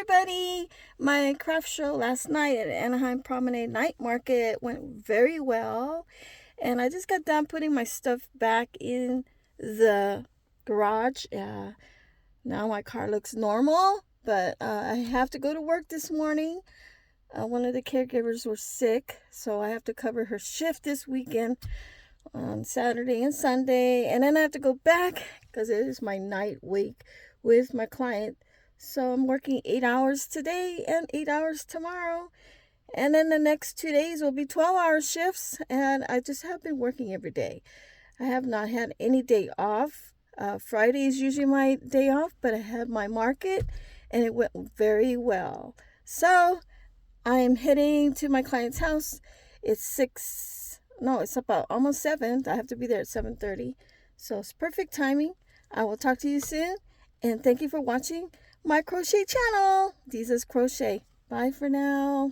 everybody! My craft show last night at Anaheim Promenade Night Market went very well. And I just got done putting my stuff back in the garage. Now my car looks normal, but I have to go to work this morning. One of the caregivers was sick, so I have to cover her shift this weekend on Saturday and Sunday. And then I have to go back because it is my night week with my client. So I'm working 8 hours today and 8 hours tomorrow. And then the next 2 days will be 12-hour shifts. And I just have been working every day. I have not had any day off. Friday is usually my day off, but I had my market and it went very well. So I'm heading to my client's house. It's about almost 7. I have to be there at 7:30. So it's perfect timing. I will talk to you soon. And thank you for watching my crochet channel. Deeza's Crochet. Bye for now.